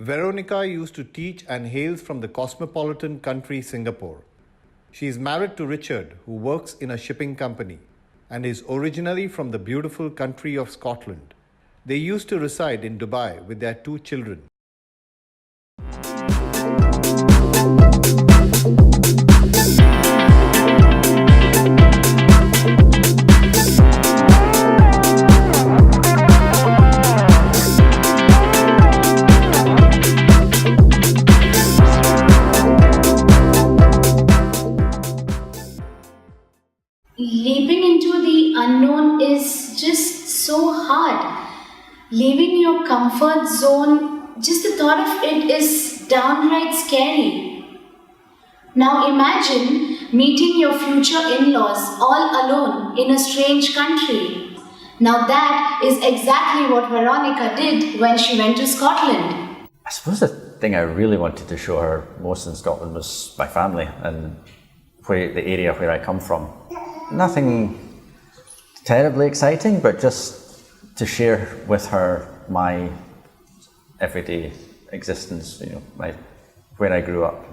Veronika used to teach and hails from the cosmopolitan country Singapore. She is married to Richard, who works in a shipping company, and is originally from the beautiful country of Scotland. They used to reside in Dubai with their 2 children. Leaping into the unknown is just so hard. Leaving your comfort zone, just the thought of it is downright scary. Now imagine meeting your future in-laws all alone in a strange country. Now that is exactly what Veronika did when she went to Scotland. I suppose the thing I really wanted to show her most in Scotland was my family and the area where I come from. Nothing terribly exciting, but just to share with her my everyday existence, where I grew up.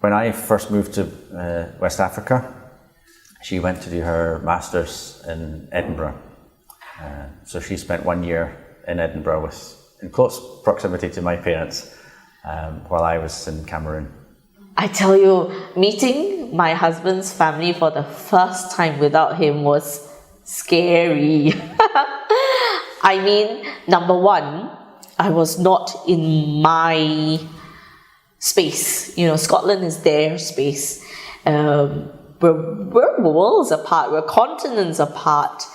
When I first moved to West Africa, she went to do her Masters in Edinburgh. So she spent 1 year in Edinburgh in close proximity to my parents while I was in Cameroon. I tell you, meeting my husband's family for the first time without him was scary. I mean, number one, I was not in my space. Scotland is their space. We're worlds apart, we're continents apart.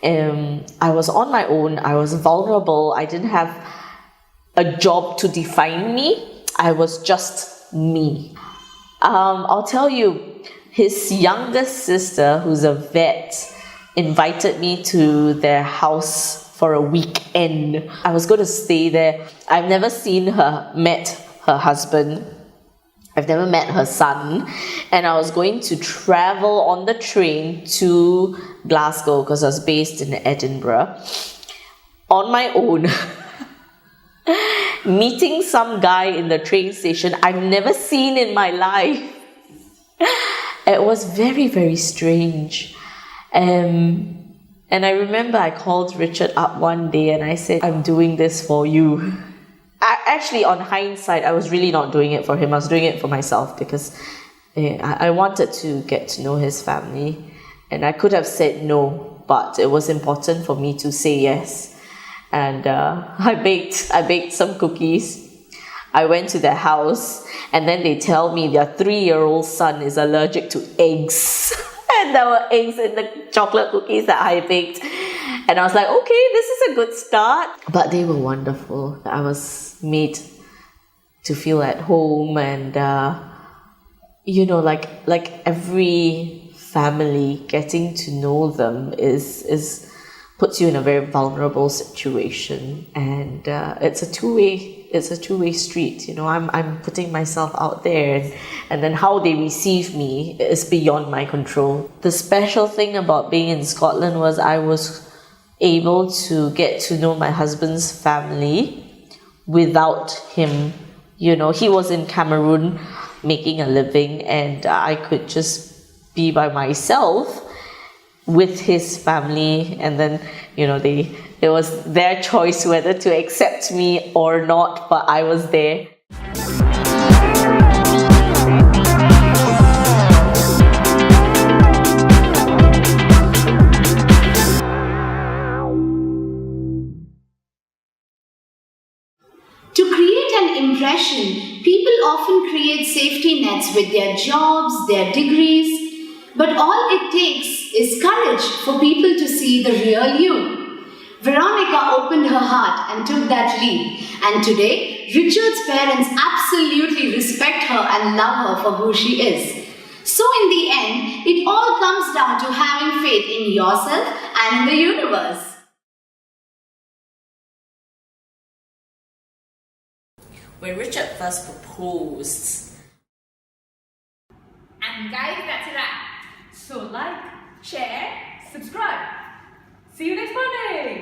I was on my own, I was vulnerable, I didn't have a job to define me, I was just me. I'll tell you, his youngest sister, who's a vet, invited me to their house for a weekend. I was going to stay there. I've never met her husband. I've never met her son. And I was going to travel on the train to Glasgow because I was based in Edinburgh on my own. Meeting some guy in the train station I've never seen in my life. It was very, very strange. And I remember I called Richard up one day and I said, I'm doing this for you. Actually, on hindsight, I was really not doing it for him. I was doing it for myself because I wanted to get to know his family. And I could have said no, but it was important for me to say yes. And I baked some cookies. I went to their house and then they tell me their 3-year-old son is allergic to eggs. And there were eggs in the chocolate cookies that I baked. And I was like, okay, this is a good start. But they were wonderful. I was made to feel at home and, like every family, getting to know them puts you in a very vulnerable situation, and it's a two-way street. I'm putting myself out there, and then how they receive me is beyond my control. The special thing about being in Scotland was I was able to get to know my husband's family without him. He was in Cameroon making a living, and I could just be by myself with his family, and then it was their choice whether to accept me or not, but I was there. To create an impression, people often create safety nets with their jobs, their degrees, but all it takes is courage for people to see the real you. Veronika opened her heart and took that leap, and today, Richard's parents absolutely respect her and love her for who she is. So in the end, it all comes down to having faith in yourself and in the universe. When Richard first proposed, and guys, that's a wrap. So like, share, subscribe. See you next Monday.